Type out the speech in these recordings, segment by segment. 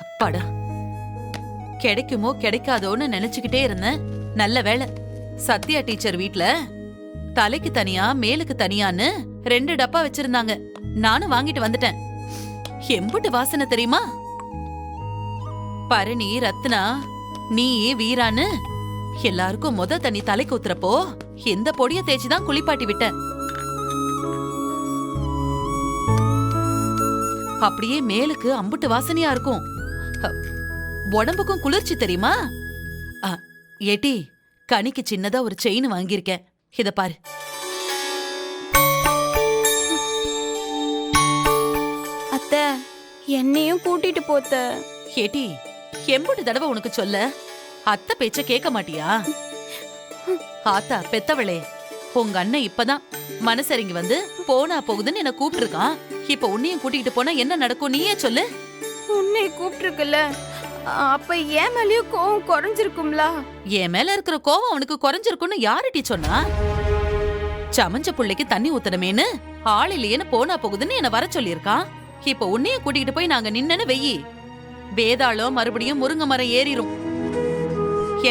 அப்பாடா, கிடைக்குமோ கிடைக்காதோன்னு நினைச்சுக்கிட்டே இருந்தேன். நல்ல வேளை, சத்யா டீச்சர் வீட்ல தலைக்கு தனியா மேலுக்கு தனியான்னு 2 டப்பா வச்சிருந்தாங்க. நானும் வாங்கிட்டு வந்துட்டேன். எம்புட்டு வாசனை தெரியுமா? பரணி, ரத்னா, நீ வீரான்னு எல்லாருக்கும் தண்ணி தலைக்கு ஊத்துறப்போ இந்த பொடிய தேய்ச்சிதான் குளிப்பாட்டி விட்டேன். அப்படியே மேலுக்கு அம்புட்டு வாசனையா இருக்கும். உடம்புக்கும் குளிர்ச்சி தெரியுமா? ஏட்டி, கனிக்கு சின்னதா ஒரு செயின் வாங்கியிருக்கேன். இத பாரு. அத்தை, என்னையும் கூட்டிட்டு போத்த. ஏட்டி, எம்புட்டு தடவை உனக்கு சொல்ல? அத்தை பேச்ச கேட்க மாட்டியா? ஆத்தா பெத்தவளே, உங்க அண்ணன் இப்பதான் மனசரிங்கி வந்து போனா போகுதுன்னு என்ன கூப்பிட்டுருக்கான். இப்ப உன்னையும் கூட்டிட்டு போனா என்ன நடக்கும் நீயே சொல்லு. உன்னை கூப்பிட்டுருக்குல்ல, அப்ப என் மேலயும் கோவம் குறைஞ்சிருக்கும்ல. என் மேல இருக்கிற கோவம் அவனுக்கு குறைஞ்சிருக்கும்னு யாருட்டி சொன்னா? சமஞ்ச புள்ளைக்கு தண்ணி ஊத்தணுமேனு ஆள் இல்லையேன்னு போனா போகுதுன்னு என்ன வர சொல்லியிருக்கான். இப்ப உன்னையும் கூட்டிட்டு போய் நாங்க நின்னு வெயி, வேதாளம் மறுபடியும் முருங்க மரம் ஏறிரும்,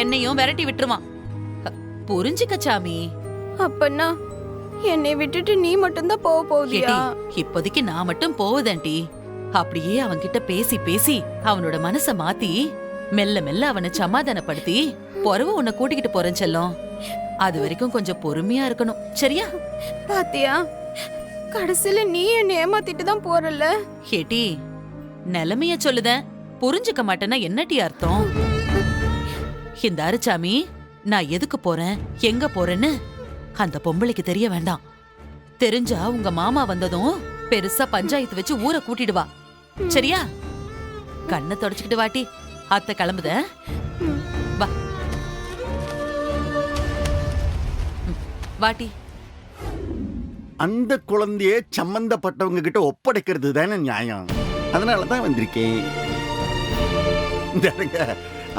என்னையும் விரட்டி விட்டுருவான். புரிஞ்சுக்க சாமி. அப்பன்னா என்னை விட்டுட்டு நீ மட்டும்தான் போக போவியா? இப்போதைக்கு நான் மட்டும் போவதேன்டி. அப்படியே அவன்கிட்ட பேசி பேசி அவனோட மனச மாத்தி மெல்ல மெல்ல அவனை சமாதானப்படுத்தி பொறவு உன்னை கூட்டிக்கிட்டு போறேன் செல்லம். அது வரைக்கும் கொஞ்சம் பொறுமையா இருக்கணும், சரியா? பாத்தியா, கடைசியில நீ என்ன ஏமாத்திட்டு தான் போறல. ஏட்டி, நிலைமைய சொல்லுதேன், புரிஞ்சுக்க மாட்டேன்னா என்னட்டி அர்த்தம்? இந்த அரிச்சாமி, நான் எதுக்கு போறேன் எங்க போறேன்னு அந்த பொம்பளைக்கு தெரிய வேண்டாம். தெரிஞ்சா உங்க மாமா வந்ததும் பெருசா பஞ்சாயத்து வச்சு ஊரை கூட்டிடுவா, சரியா? கண்ணை தொடச்சுக்கிட்டு வாட்டி, அத்தை கிளம்புத. வா வாட்டி. அந்த குழந்தைய சம்பந்தப்பட்டவங்க கிட்ட ஒப்படைக்கிறது தானே நியாயம். அதனாலதான் வந்திருக்கேன்.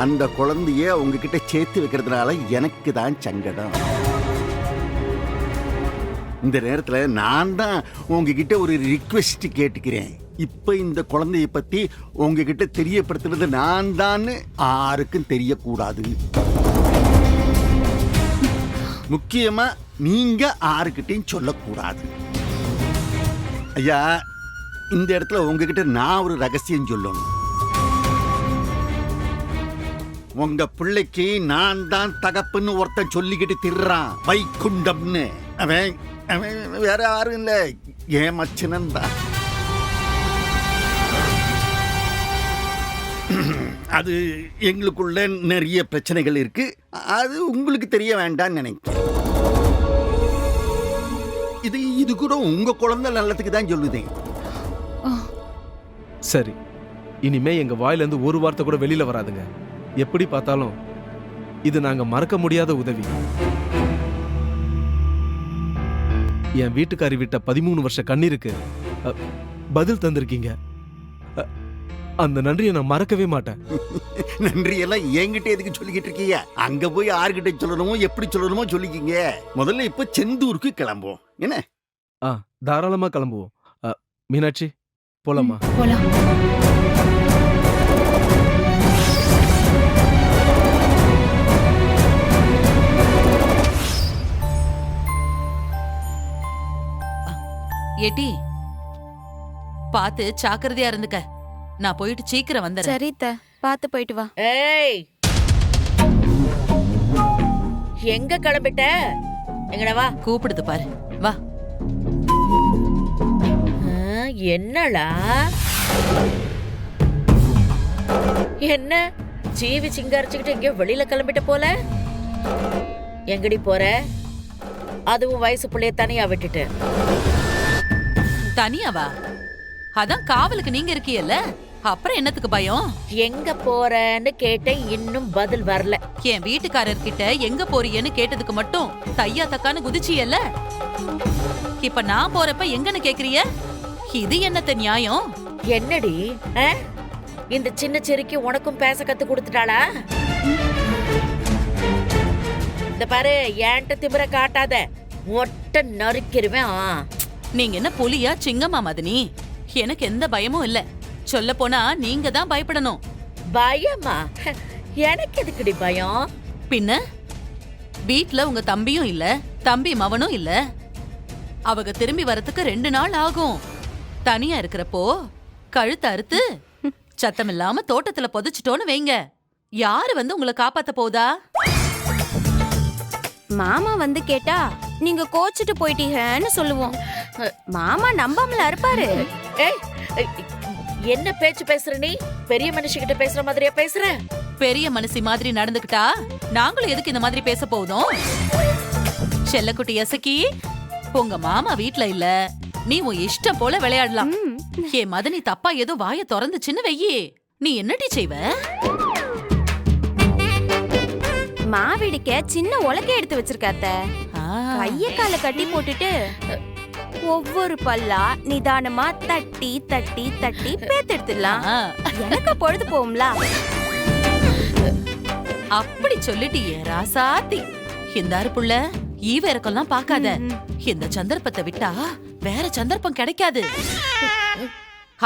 அந்த குழந்தைய உங்ககிட்ட சேர்த்து வைக்கிறதுனால எனக்கு தான் சங்கடம். இந்த நேரத்துல நான் தான் உங்ககிட்ட ஒரு ரிக்வெஸ்ட் கேட்டுக்கிறேன். இப்ப இந்த குழந்தைய பத்தி உங்ககிட்ட தெரியப்படுத்துறது நான் தான் யாருக்கும் தெரியக்கூடாது. முக்கியமா நீங்க யாருக்கிட்டையும் சொல்லக்கூடாது. ஐயா, இந்த இடத்துல உங்ககிட்ட நான் ஒரு ரகசியம் சொல்லணும். உங்க பிள்ளைக்கு நான் தான் தகப்புன்னு ஒருத்தன் சொல்லிக்கிட்டு திர்றான், வைகுண்டம்னு. அவன் வேற யாரும் இல்ல, ஏன் மச்சனன் தான். அது எங்களுக்குள்ள நிறைய பிரச்சனைகள் இருக்கு. அது உங்களுக்கு தெரிய வேண்டாம்னு நினைக்கிறேன். இது கூட உங்க குழந்தை நல்லதுக்கு தான் சொல்லுதேன். சரி, இனிமே எங்க வாயில இருந்து ஒரு வார்த்தை கூட வெளியில வராதுங்க. எப்படி பார்த்தாலும் இது நாங்க மறக்க முடியாத உதவி. என் வீட்டுக்காரி விட்ட 13 வருஷ கண்ணீருக்கு பதில் தந்திருக்கீங்க. அந்த நன்றியை நான் மறக்கவே மாட்டேன். நன்றி எல்லாம் என்கிட்ட எதுக்கு சொல்லிக்கிட்டு இருக்கீங்க? அங்க போய் யாருக்கிட்ட சொல்லணுமோ எப்படி சொல்லணுமோ சொல்லிக்கிங்க. முதல்ல இப்ப செந்தூருக்கு கிளம்புவோம். என்ன? தாராளமா கிளம்புவோம். மீனாட்சி, போலாமா? போலாம். ஏட்டி, பாத்து ஜாக்கிரதையா இருந்துக்க. நான் போயிட்டு சீக்கிரம் வந்துறேன். சரித்த, பாத்து போயிட்டு வா. ஏய், எங்க கிளம்பிட்ட? எங்கடா வா. கூப்பிடுது பாரு, வா. என்னடா என்ன சீவி சிங்காரிச்சுக்கிட்டு எங்கேயோ வெளியில கிளம்பிட்ட போல? எங்கடி போற? அதுவும் வயசு பிள்ளைய தனியா விட்டுட்டு. தனியாவா? அதான் காவலுக்கு நீங்க இருக்கீல்ல, அப்புறம் என்னத்துக்கு பயம்? எங்க போறன்னு கேட்டேன், இன்னும் பதில் வரல. என் வீட்டுக்காரர்கிட்ட எங்க போறீன்னு கேட்டதுக்கு மட்டும் தையா தக்கான்னு குதிச்சியல்ல. இப்ப நான் போறப்ப எங்கன்னு கேக்குறிய? இது என்னத்த நியாயம்? என்னடி இந்த சின்ன சிரிக்கு உனக்கும் பேச கத்து கொடுத்துட்டாளா? இந்த பாரு, ஏன்ட்ட திமிர காட்டாத, மொட்டை நறுக்கிருவேன். நீங்க என்ன புலியா சிங்கமா மதனி? எனக்கு எந்த பயமும் இல்ல. சொல்ல போனா நீங்க தான் பயப்படணும். பயமா? எனக்கு எதுக்குடி பயம்? பின்ன வீட்ல உங்க தம்பியும் இல்ல, தம்பி மவனும் இல்ல. அவங்க திரும்பி வரதுக்கு 2 நாள் ஆகும். தனியா இருக்கிறப்போ கழுத்த அறுத்து சத்தம் இல்லாம தோட்டத்துல புதைச்சிட்டோன்னு வைங்க, யாரு வந்து உங்களை காப்பாத்த போதா? மாமா வந்து கேட்டா நீங்க கோச்சிட்டு போயிட்டீங்கன்னு சொல்லுவோம். மாமா நம்பாமல இருப்பாரு. ஏய், என்ன பேச்சு பேசுற நீ? பெரிய மனுஷிகிட்ட பேசுற மாதிரியா பேசுற? பெரிய மனசி மாதிரி நடந்துக்கிட்டா நாங்களும் எதுக்கு இந்த மாதிரி பேச போதும்? செல்லக்குட்டி எசக்கி, உங்க மாமா வீட்ல இல்ல, நீ உன் இஷ்டம் போல விளையாடலாம். ஏ மதனி தப்பா ஏதோ வாய திறந்துச்சுன்னு வெய்யி, நீ என்னடி செய்வ? மாவிடிக்க சின்ன உலக்கை எடுத்து வச்சிருக்காத்த. கைய கால கட்டி போட்டுட்டு ஒவ்வொரு பல்லா நிதானமா தட்டி தட்டி தட்டி பேத்தெடுத்துடலாம். எனக்கு பொழுது போகும்ல. அப்படி சொல்லிட்டியே ராசாத்தி. இந்தாரு புள்ள, ஈவிரக்கெல்லாம் பாக்காத. இந்த சந்தர்ப்பத்தை விட்டா வேற சந்தர்ப்பம் கிடைக்காது.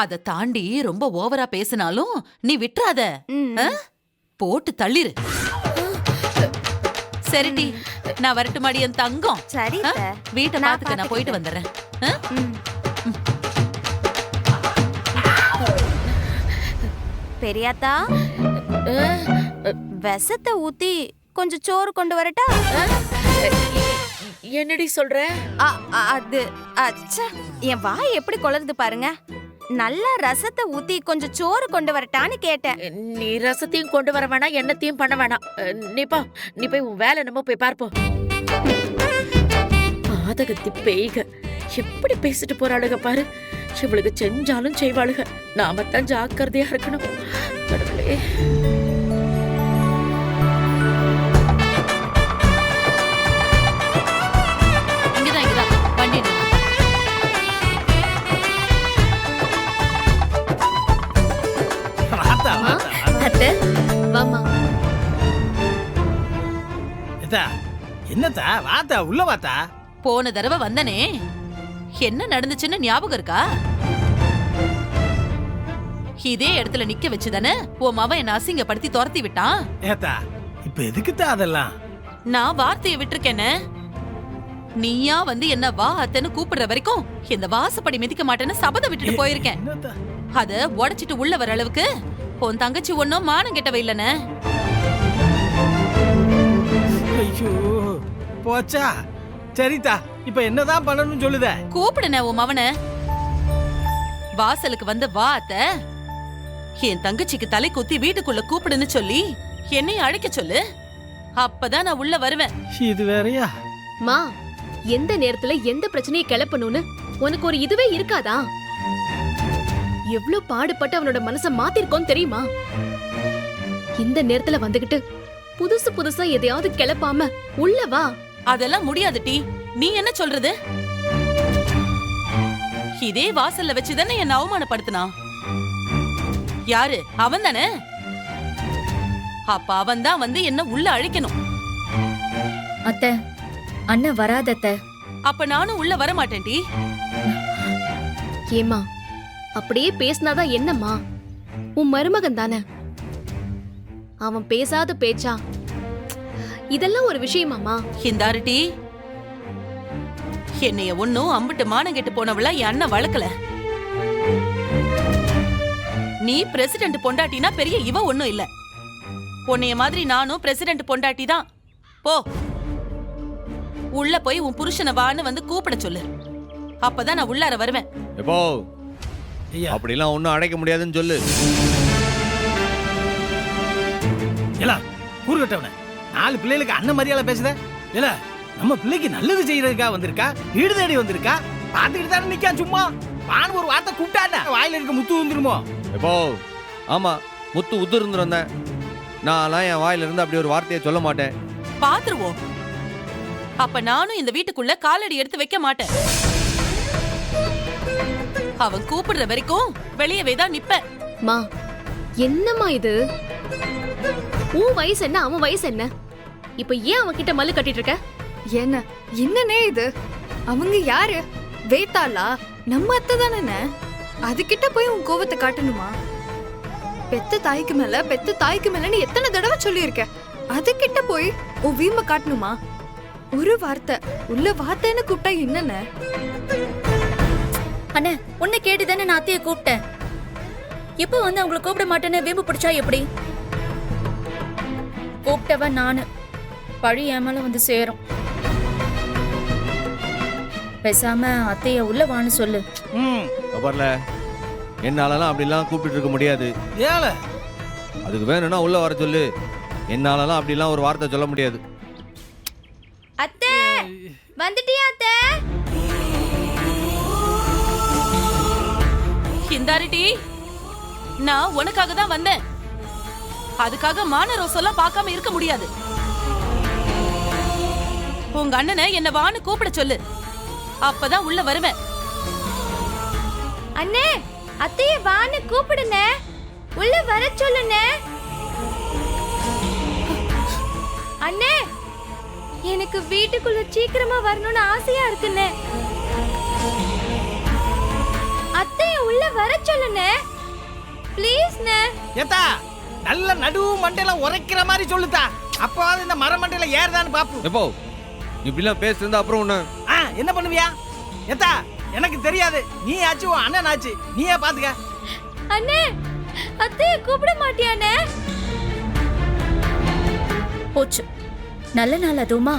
அத தாண்டி ரொம்ப ஓவரா பேசினாலும் நீ விட்டுறாத. போட்டு தள்ளிரு. சரிடி, நான் வரட்டுமாடி என் தங்கம்? சரி, வீட்டை பாத்துக்க, நான் போயிட்டு வந்துடுறேன். பெரியாத்தா, விஷத்தை ஊத்தி கொஞ்சம் சோறு கொண்டு வரட்டா? என்னடி சொல்ற? அது அச்சா, என் வாய் எப்படி கொளருது பாருங்க. நல்லா ரசத்தை ஊத்தி கொஞ்சம் சோறு கொண்டு வரட்டான்னு கேட்டேன். நீ ரசத்தையும் கொண்டு வர வேணாம், எண்ணத்தையும் பண்ண வேணாம். நீ போய் உன் வேலை நம்ம போய் பார்ப்போம். பாதகத்தி பேய்க எப்படி பேசிட்டு போறாளுக பாரு. இவளுக்கு செஞ்சாலும் செய்வாளுக. நாம தான் ஜாக்கிரதையா இருக்கணும். கடவுளே. என்னத்தா வாத்தா உள்ள வாத்தா? போன தடவை வந்தனே, என்ன நடந்துச்சுன்னு ஞாபகம் இருக்கா? இதே இடத்துல நிக்க வச்சுதானே உன் மவன் என்ன அசிங்கப்படுத்தி துரத்தி விட்டான். ஏத்தா இப்ப எதுக்குத்தா அதெல்லாம்? நான் வார்த்தையை விட்டுருக்கேன்னு, நீயா வந்து என்ன வா அத்தன்னு கூப்பிடுற வரைக்கும் இந்த வாசப்படி மிதிக்க மாட்டேன்னு சபதம் விட்டுட்டு போயிருக்கேன். அத உடைச்சிட்டு உள்ள வர அளவுக்கு உன் தங்கச்சி ஒன்னும் மானம் கெட்டவ இல்லன்னு. ஐயோ போச்சா. சரிதா, இப்ப என்னதான் பண்ணணும்னு சொல்லுத? கூப்பிடுன உன் மவன. வாசலுக்கு வந்து வா அத்த, என் தங்கச்சிக்கு தலை குத்தி வீட்டுக்குள்ள கூப்பிடுன்னு சொல்லி என்னையும் அழைக்க சொல்லு. அப்பதான் நான் உள்ள வருவேன். இது வேறயா? மா, எந்த நேரத்துல எந்த பிரச்சனையை கிளப்பணும்னு உனக்கு ஒரு இதுவே இருக்காதா? எவ்ளோ பாடுபட்டு அவனோட மனச மாத்திருக்கோம் தெரியுமா? இந்த நேரத்துல வந்துகிட்டு புதுசு புதுசா எதையாவது கிளப்பாம உள்ள வா. அதெல்லாம் முடியாது டி. நீ என்ன சொல்றது? இதே வாசல்ல வச்சுதானே என்ன அவமானப்படுத்தினா. யாரு? அவன் தானே. அப்ப அவன் தான் வந்து என்ன உள்ள அழைக்கணும். அத்தை, அண்ணன் வராதத்த. அப்ப நானும் உள்ள வர மாட்டேன் டி. ஏமா, அப்படியே பேசினாதான் என்னம்மா? உன் மருமகன் தானே, அவன் பேசாத பேச்சா? இதெல்லாம் ஒரு விஷயமாமா? இந்தாரு டி, என்னைய ஒன்னும் அம்பிட்டு மானம் கெட்டு போனவளா என் அண்ணன் வளர்க்கல. நீ பிரசிடென்ட் பொண்டாட்டினா பெரிய இவ ஒன்னும் இல்ல. உன்னைய மாதிரி நானும் பிரசிடென்ட் பொண்டாட்டி தான். போ, உள்ள போய் உன் புருஷனை வான்னு வந்து கூப்பிட சொல்லு. அப்பதான் நான் உள்ளார வருவேன். எப்போ அப்படிலாம் ஒன்னும் அடைக்க முடியாதுன்னு சொல்லு. இல்ல கூறுகட்டவன, 4 பிள்ளைகளுக்கு அண்ணன் மரியாதை பேசுத இல்ல? நம்ம பிள்ளைக்கு நல்லது செய்யறதுக்கா வந்திருக்கா? வீடு தேடி வந்திருக்கா? பாத்துக்கிட்டு தானே நிக்கா சும்மா. வான்னு ஒரு வார்த்தை கூப்பிட்டான வாயில இருக்க முத்து வந்துருமோ? எப்போ ஆமா, முத்து உத்து இருந்திருந்தேன். நான்லாம் என் வாயில இருந்து அப்படி ஒரு வார்த்தையை சொல்ல மாட்டேன். பாத்துருவோம். அப்ப நானும் இந்த வீட்டுக்குள்ள காலடி எடுத்து வைக்க மாட்டேன். அவன் கூப்பிடுற வரைக்கும் வெளியவே தான் நிப்பேன். மா, என்னம்மா இது? உன் வயசு என்ன, அவன் வயசு என்ன? இப்ப ஏன் அவன் கிட்ட மல்லு கட்டிட்டு இருக்க? என்னனே இது? அவங்க யாரு? வேத்தாளா? நம்ம அத்தை தானே. அதுகிட்ட போய் உன் கோவத்தை காட்டணுமா? பெத்த தாய்க்கு மேலன்னு எத்தனை தடவை சொல்லியிருக்க. அதுகிட்ட போய் உன் வீம்ப காட்டணுமா? ஒரு வார்த்தை உள்ள வார்த்தைன்னு கூப்பிட்டா என்னன்னு? அண்ணே, உன்னை கேட்டுதானே நான் அத்தைய கூப்பிட்டேன். இப்போ வந்து அவங்களை கூப்பிட மாட்டேன்னு வீம்பு பிடிச்சா எப்படி? கூப்பிட்டவன் நானு, பழி என் மேல வந்து சேரும். பேசாம அத்தைய உள்ள வான்னு சொல்லு. வரல, என்னாலலாம் அப்படிலாம் கூப்பிட்டு இருக்க முடியாது. ஏல அதுக்கு வேணும்னா உள்ள வர சொல்லு. என்னாலலாம் அப்படிலாம் ஒரு வார்த்தை சொல்ல முடியாது. அத்தை வந்துட்டியா அத்தை? இந்தாரிட்டி, நான் உனக்காக தான் வந்தேன். அதுக்காக மான ரோசெல்லாம் பார்க்காம இருக்க முடியாது. உங்க அண்ணனை என்ன வான்னு கூப்பிட சொல்லு, அப்பதான் உள்ள வருவேன். அண்ணே, அத்தைய வான்னு கூப்பிடுனே, உள்ள வர சொல்லுனே. அண்ணே, எனக்கு வீட்டுக்குள்ள சீக்கிரமா வரணும்னு ஆசையா இருக்குனே. அத்தைய உள்ள வர சொல்லுனே, ப்ளீஸ் நே. ஏத்தா நல்ல நடுவு மண்டையில உரைக்கிற மாதிரி சொல்லுதா, அப்பவாது இந்த மர மண்டையில ஏறுதான்னு பாப்போம். எப்போ இப்படிலாம் பேசுறதா அப்புறம் ஒண்ணு என்ன பண்ணுவியா? ஏத்தா எனக்கு தெரியாது, நீ ஆச்சு உன் அண்ணன் ஆச்சு, நீயே பாத்துக்க. அண்ணே, அத்தைய கூப்பிட மாட்டியானே? போச்சு, நல்ல நாள் அதுவுமா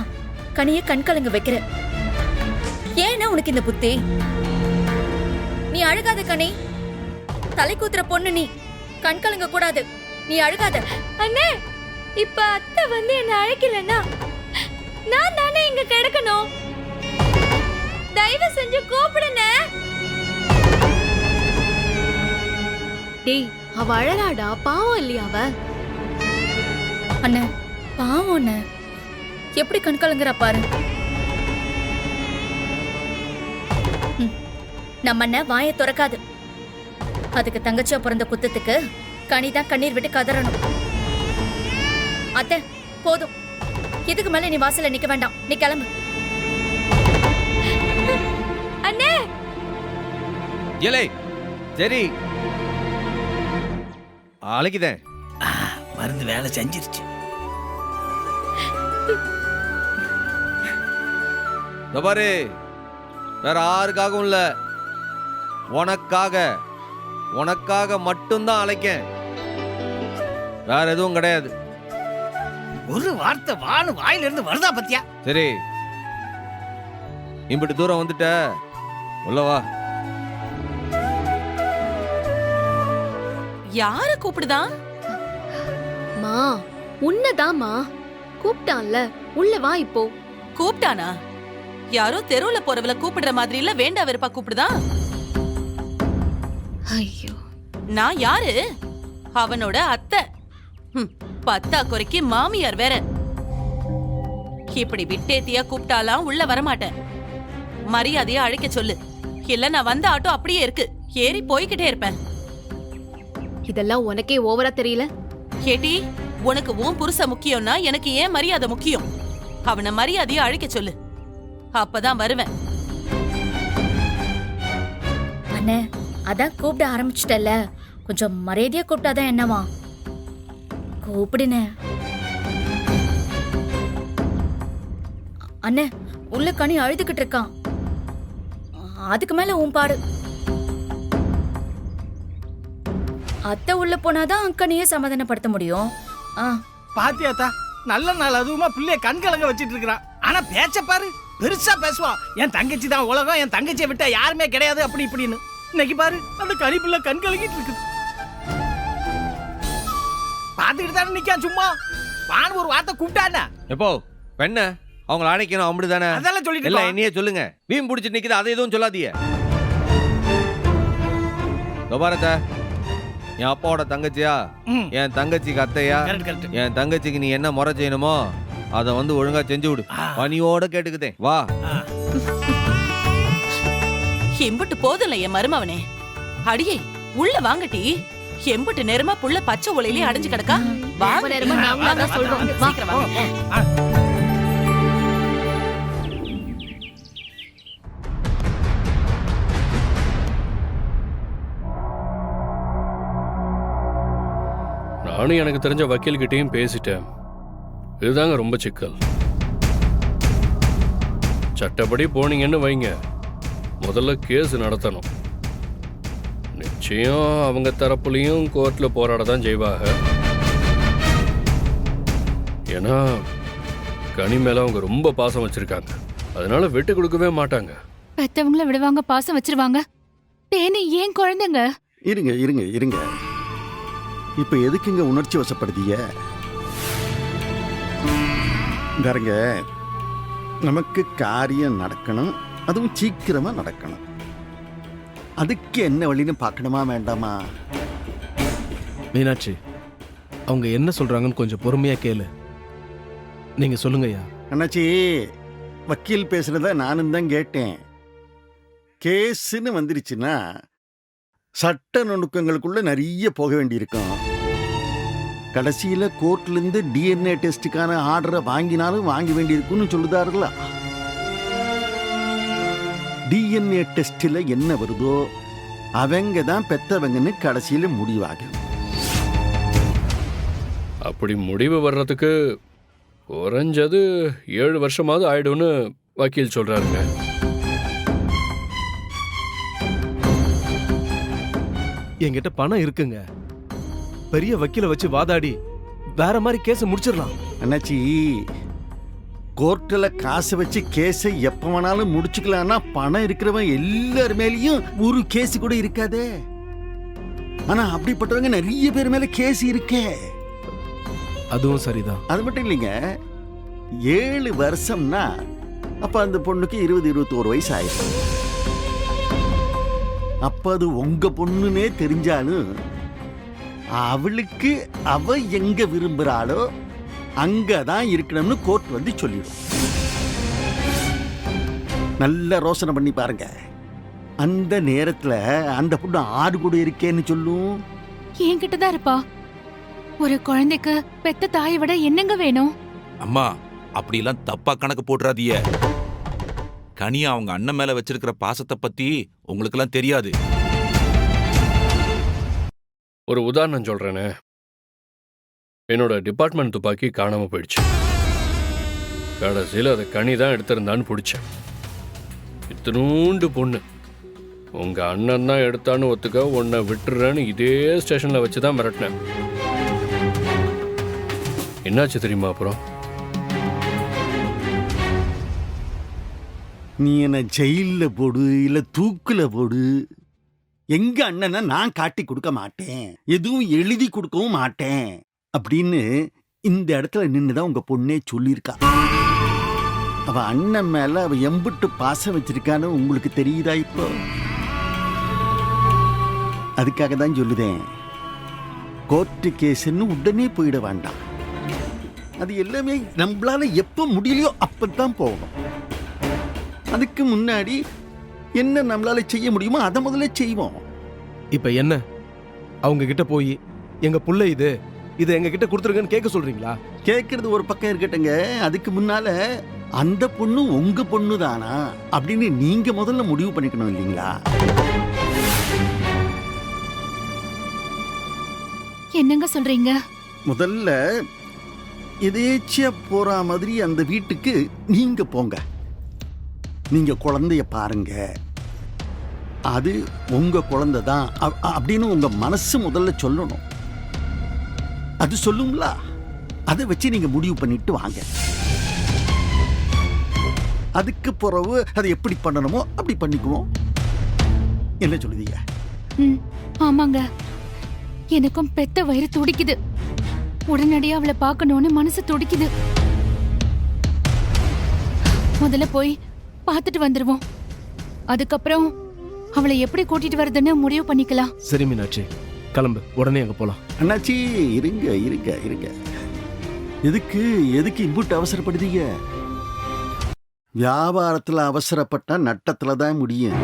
கனிய கண் கலங்க வைக்கிற. ஏன்னா உனக்கு இந்த புத்தி? நீ அழுகாத கனி, தலை கூத்துற பொண்ணு நீ, கண் கலங்க கூடாது. நீ அழுகாத. அண்ணே, இப்ப அத்தை வந்து என்ன அழைக்கலன்னா நான் தானே இங்க கிடக்கணும். தயவு செஞ்சு கூப்பிடுனே. டேய், அவ அழறாடா, பாவம் இல்லையா அவ? அண்ணே, பாவம் அண்ணே, எப்படி கண் கலங்குறா பாரு. நம்ம அண்ணன் வாயை திறக்காது. அதுக்கு தங்கச்சியா பிறந்த குத்தத்துக்கு கனிதான் கண்ணீர் விட்டு கதறணும். அத்தை போதும், இதுக்கு மேல நீ வாசல்ல நிக்க வேண்டாம், நீ கிளம்பு. அண்ணே, ஏலே சரி அழைக்குதேன். மருந்து வேலை செஞ்சிருச்சு. பாரு, வேற யாருக்காகவும் இல்ல, உனக்காக மட்டும்தான் அழைக்கேன், வேற எதுவும் கிடையாது. ஒரு வார்த்தை வானு வாயில இருந்து வருதா பத்தியா? சரி, இம்பிட்டு தூரம் வந்துட்ட, உள்ளவா. யார கூப்பிடுதான்? மா, உன்னதாமா கூப்பிட்டான்ல, உள்ள வா இப்போ. கூப்பிட்டானா? யாரோ தெருவுல போறவள கூப்பிடுற மாதிரி இல்ல, வேண்டா வெறுப்பா கூப்பிடுதான். ஐயோ, நான் யாரு? அவனோட அத்தை. பத்தா குறைக்கு மாமியார் வேற. இப்படி விட்டேத்தியா கூப்பிட்டாலாம் உள்ள வரமாட்டேன். மரியாதையா அழைக்க சொல்லு, இல்ல நான் வந்த ஆட்டோ அப்படியே இருக்கு, ஏறி போய்கிட்டே இருப்பேன். இதெல்லாம் உனக்கே ஓவரா தெரியல? கேட்டி, உனக்கு உன் புருஷ முக்கியம்னா எனக்கு ஏன் மரியாதை முக்கியம். அவனை மரியாதையா அழைக்க சொல்லு, அப்பதான் வருவேன். அண்ணே, அதான் கூப்பிட ஆரம்பிச்சிட்டல, கொஞ்சம் மரியாதையா கூப்பிட்டாதான் என்னவா? கூப்பிடுன. அண்ணே, உள்ள கனி அழுதுகிட்டு இருக்கான், அதுக்கு மேல உன் பாடு. அத்தை உள்ள போனாதான் கனியை சமாதானப்படுத்த முடியும். பாத்தியாத்தா, நல்ல நாள் அதுவுமா பிள்ளைய கண் கலங்க வச்சிட்டு இருக்கிறான். ஆனா பேச்ச பாரு, பெருசா பேசுவான். என் தங்கச்சி தான் உலகம், என் தங்கச்சியை விட்டா யாருமே கிடையாது அப்படி இப்படின்னு. இன்னைக்கு பாரு, அந்த கனிப்புள்ள கண் கலங்கிட்டு இருக்குது. பாத்துக்கிட்டு தானே நிக்கான் சும்மா. வான்னு ஒரு வார்த்தை கூப்பிட்டானா? எப்போ பெண்ண அவங்கள அழைக்கணும், அப்படிதானே? அதெல்லாம் சொல்லிட்டு இல்ல, இருக்கோம். என்னையே சொல்லுங்க. வீம் பிடிச்சிட்டு நிக்குது, அதை எதுவும் சொல்லாதீங்க. பாரத, என் அப்பாவோட தங்கச்சியா, என் தங்கச்சிக்கு அத்தையா, என் தங்கச்சிக்கு நீ என்ன முறை செய்யணுமோ அதை வந்து ஒழுங்கா செஞ்சு விடு. பணியோட கேட்டுக்குதேன், வா. எம்புட்டு போதும்ல என் மருமவனே. அடியே, உள்ள வாங்கட்டி. எம்புட்டு நேரமா புள்ள பச்சை ஒலையிலே அடைஞ்சு கிடக்கா. ரொம்ப நேரமா நாங்களும் அதான் சொல்றோம். வா. சீக்கிரம் வாங்க. நானும் எனக்கு தெரிஞ்ச வக்கீல்கிட்டையும் பேசிட்டேன். இதுதாங்க ரொம்ப சிக்கல். சட்டப்படி போனீங்கன்னு வைங்க, முதல்ல கேஸ் நடத்தணும். நிச்சயம் அவங்க தரப்புலையும் கோர்ட்ல போராட தான் செய்வாங்க. ஏன்னா கனி மேல அவங்க ரொம்ப பாசம் வச்சிருக்காங்க. அதனால விட்டு கொடுக்கவே மாட்டாங்க. பெத்தவங்கள விடுவாங்க, பாசம் வச்சிருவாங்க. தேனி ஏன் குழந்தைங்க? இருங்க இருங்க இருங்க, இப்ப எதுக்குங்க உணர்ச்சி வசப்படுதீங்க? பாருங்க, நமக்கு காரியம் நடக்கணும், அதுவும் சீக்கிரமா நடக்கணும். அதுக்கு என்ன வழின்னு பார்க்கணுமா வேண்டாமா? மீனாட்சி, அவங்க என்ன சொல்றாங்கன்னு கொஞ்சம் பொறுமையா கேளு. நீங்க சொல்லுங்க ஐயா. அண்ணாச்சி, வக்கீல் பேசுறத நானும் தான் கேட்டேன். கேஸ்ன்னு வந்துருச்சுன்னா சட்ட நுணுக்கங்களுக்குள்ள நிறைய போக வேண்டியிருக்கும். கடைசியில கோர்ட்ல இருந்து டிஎன்ஏ டெஸ்டுக்கான ஆர்டரை வாங்கினாலும் வாங்க வேண்டியிருக்குன்னு சொல்லுதாருங்களா? டிஎன்ஏ டெஸ்ட்ல என்ன வருதோ அவங்க தான் பெத்தவங்கன்னு கடைசியில முடிவாகும். அப்படி முடிவு வர்றதுக்கு குறைஞ்சது 7 வருஷமாவது ஆயிடும்னு வக்கீல் சொல்றாருங்க. என்கிட்ட பணம் இருக்குங்க. பெரிய வக்கீல வச்சு வாதாடி வேற மாதிரி கேஸை முடிச்சிடலாம். அண்ணாச்சி, கோர்ட்டில் காசை வச்சு கேஸை எப்ப வேணாலும் முடிச்சுக்கலாம்னா பணம் இருக்கிறவன் எல்லார் மேலேயும் ஒரு கேஸ் கூட இருக்காதே. ஆனா அப்படிப்பட்டவங்க நிறைய பேர் மேல கேஸ் இருக்கே. அதுவும் சரிதான். அது மட்டும் இல்லைங்க, 7 வருஷம்னா அப்ப அந்த பொண்ணுக்கு 20-21 வயசு ஆயிடும். அப்ப அது உங்க பொண்ணுன்னே தெரிஞ்சாலும் அவளுக்கு அவ எங்க விரும்புறாளோ அங்கதான் இருக்கணும்னு கோர்ட் வந்து சொல்லிடும். நல்ல ரோசனை பண்ணி பாருங்க. அந்த நேரத்துல அந்த பொண்ணு ஆடு கூட இருக்கேன்னு சொல்லும். என்கிட்ட தான் இருப்பா. ஒரு குழந்தைக்கு பெத்த தாயை விட என்னங்க வேணும்? அம்மா, அப்படிலாம் தப்பா கணக்கு போட்டுறாதீய. கனியா அவங்க அண்ணன் மேல வச்சிருக்கிற பாசத்தை பத்தி உங்களுக்கெல்லாம் தெரியாது. ஒரு உதாரணம் சொல்றேனே, என்னோட டிபார்ட்மெண்ட் துப்பாக்கி காணாம போயிடுச்சு. கடைசியில் அதை கனி தான் எடுத்திருந்தான்னு பிடிச்சேன். இத்தினூண்டு பொண்ணு, உங்க அண்ணன் தான் எடுத்தான்னு ஒத்துக்க உன்னை விட்டுறேன்னு இதே ஸ்டேஷன்ல வச்சுதான் மிரட்டினேன். என்னாச்சு தெரியுமா? அப்புறம் நீ என்ன ஜெயில போடு இல்ல தூக்குல போடு, எங்க அண்ணனை நான் காட்டி கொடுக்க மாட்டேன், எதுவும் எழுதி கொடுக்கவும் மாட்டேன் அப்படின்னு இந்த இடத்துல நின்னுதான் உங்க பொண்ணே சொல்லியிருக்கா. அவ அண்ணன் மேல அவ எம்புட்டு பாசம் வச்சிருக்கான்னு உங்களுக்கு தெரியுதா? இப்போ அதுக்காக தான் சொல்லுதேன், கோர்ட்டு கேஸ்ன்னு உடனே போயிட வேண்டாம். அது எல்லாமே நம்மளால எப்ப முடியலையோ அப்பதான் போகணும். அதுக்கு முன்னாடி என்ன நம்மளால செய்ய முடியுமோ அதை முதல்ல செய்வோம். இப்ப என்ன, அவங்க கிட்ட போய் எங்க புள்ள இதை எங்க கிட்ட கொடுத்துருங்கன்னு கேட்க சொல்றீங்களா? கேட்கறது ஒரு பக்கம் இருக்கட்டுங்க, அதுக்கு முன்னால அந்த பொண்ணு உங்க பொண்ணு தானா அப்படின்னு நீங்க முதல்ல முடிவு பண்ணிக்கணும் இல்லைங்களா? என்னங்க சொல்றீங்க? முதல்ல எதேச்சியா போற மாதிரி அந்த வீட்டுக்கு நீங்க போங்க. நீங்க குழந்தைய பாருங்க, அது உங்க குழந்தை தான் அப்படின்னு உங்க மனசு முதல்ல சொல்லணும். அது சொல்லுங்களா? அதை வச்சு நீங்க முடிவு பண்ணிட்டு வாங்க. அதுக்கு பிறகு அதை எப்படி பண்ணணுமோ அப்படி பண்ணிக்குவோம். என்ன சொல்லுதீங்க? ஆமாங்க, எனக்கும் பெத்த வயிறு துடிக்குது. உடனடியா அவளை பார்க்கணும்னு மனசு துடிக்குது. முதல்ல போய் பார்த்துட்டு வந்துருவோம். அதுக்கப்புறம் அவளை எப்படி கூட்டிட்டு வரதுன்னு முடிவு பண்ணிக்கலாம். சரி மீனாட்சி, கிளம்பு, உடனே அங்க போலாம். அண்ணாச்சி, இருங்க இருங்க இருங்க, எதுக்கு இம்புட்டு அவசரப்படுதீங்க? வியாபாரத்துல அவசரப்பட்டா நட்டத்துல தான் முடியும்.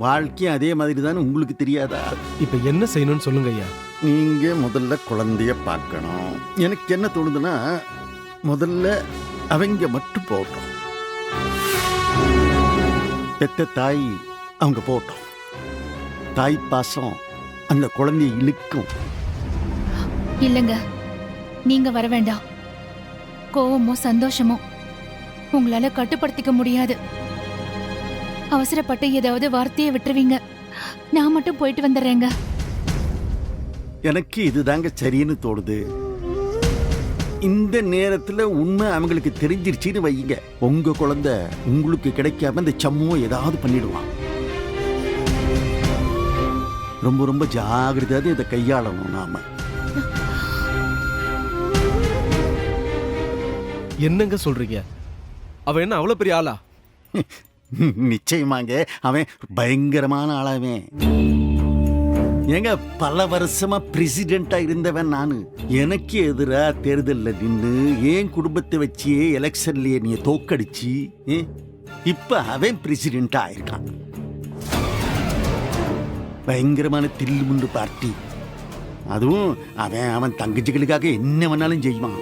வாழ்க்கையும் அதே மாதிரி தான், உங்களுக்கு தெரியாதா? இப்ப என்ன செய்யணும்னு சொல்லுங்க ஐயா. நீங்க முதல்ல குழந்தைய பார்க்கணும். எனக்கு என்ன தோணுதுன்னா, முதல்ல அவங்க மட்டும் போட்டோம். பெத்த தாய் அவங்க போட்டோம். தாய் பாசம் அந்த குழந்தைய இழுக்கும். இல்லங்க, நீங்க வர வேண்டாம். கோவமோ சந்தோஷமோ உங்களால கட்டுப்படுத்திக்க முடியாது. அவசரப்பட்டு ஏதாவது வார்த்தையை விட்டுருவீங்க. நான் மட்டும் போயிட்டு வந்துடுறேங்க. எனக்கு இதுதாங்க சரின்னு தோணுது. இந்த நேரத்துல உண்மை அவங்களுக்கு தெரிஞ்சிருச்சுன்னு வையுங்க, உங்க குழந்தை உங்களுக்கு கிடைக்காம இந்த சம்முவை ஏதாவது பண்ணிடுவான். ரொம்ப ரொம்ப ஜாகிரதையாக இதை கையாளணும் நாம. என்னங்க சொல்றீங்க? அவன் என்ன அவ்வளவு பெரிய ஆளா? நிச்சயமாங்க, அவன் பயங்கரமான ஆளாவே. ஏங்க, பல வருஷமா பிரசிடென்டா இருந்தவன் நானு. எனக்கு எதிரா தேர்தல்ல நின்று என் குடும்பத்தை வச்சு எலெக்ஷன்லயே நீ தோக்கடிச்சு இப்ப அவன் பிரசிடென்டா ஆயிருக்கான். பயங்கரமான தில்லுமுண்டு பார்ட்டி. அதுவும் அவன் தங்கச்சிகளுக்காக என்ன வேணாலும் செய்வான்.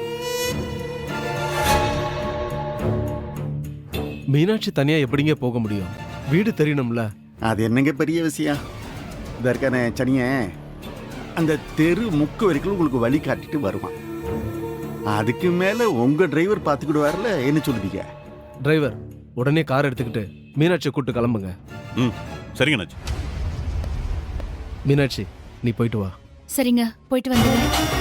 மீனாட்சி தனியா எப்படிங்க போக முடியும்? வீடு தெரியணும்ல. அது என்னங்க பெரிய விஷயம். இதற்கான சனிய அந்த தெரு முக்கு வரைக்கும் உங்களுக்கு வழி காட்டிட்டு வருவான். அதுக்கு மேல உங்க டிரைவர் பார்த்துக்கிடுவார்ல, என்ன சொல்லுவீங்க? டிரைவர் உடனே கார் எடுத்துக்கிட்டு மீனாட்சியை கூட்டு கிளம்புங்க. சரிங்க. மீனாட்சி, நீ போயிட்டு வா. சரிங்க, போயிட்டு வந்துடுறேன்.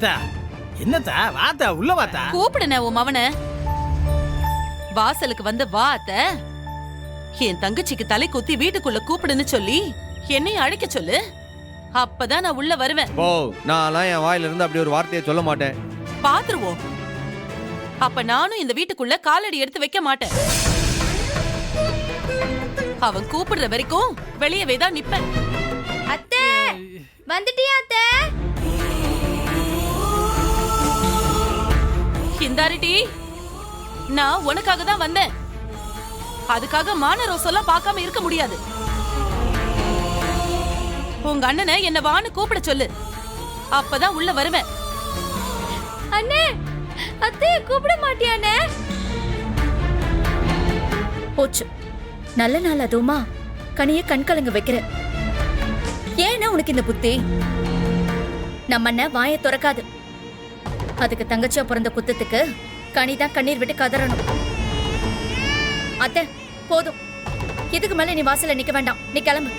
அத்தா என்னத்தா வாத்தா உள்ள வாத்தா. கூப்பிடுன உன் மவன. வாசலுக்கு வந்து வா அத்த. என் தங்கச்சிக்கு தலை குத்தி வீட்டுக்குள்ள கூப்பிடுன்னு சொல்லி என்னையும் அழைக்க சொல்லு. அப்பதான் நான் உள்ள வருவேன். ஓ நான்லாம் என் வாயில இருந்து அப்படி ஒரு வார்த்தையை சொல்ல மாட்டேன். பாத்துருவோம். அப்ப நானும் இந்த வீட்டுக்குள்ள காலடி எடுத்து வைக்க மாட்டேன். அவன் கூப்பிடுற வரைக்கும் வெளியவே தான் நிப்பேன். அத்தை வந்துட்டியா அத்தை? இந்தாரிட்டி, நான் உனக்காக தான் வந்தேன். அதுக்காக மான ரோசெல்லாம் பார்க்காம இருக்க முடியாது. உங்க அண்ணனை என்ன வான்னு கூப்பிட சொல்லு. அப்பதான் உள்ள வருவேன். அண்ணே அத்தைய கூப்பிட மாட்டியானே? போச்சு. நல்ல நாள் அதுவுமா கனிய கண் கலங்க வைக்கிற. ஏன்னா உனக்கு இந்த புத்தி? நம்ம அண்ணன் வாயை திறக்காது. அதுக்கு தங்கச்சியா பிறந்த குத்தத்துக்கு கனிதான் கண்ணீர் விட்டு கதறணும். அத்தை போதும். இதுக்கு மேல நீ வாசல்ல நிக்க வேண்டாம். நீ கிளம்பு.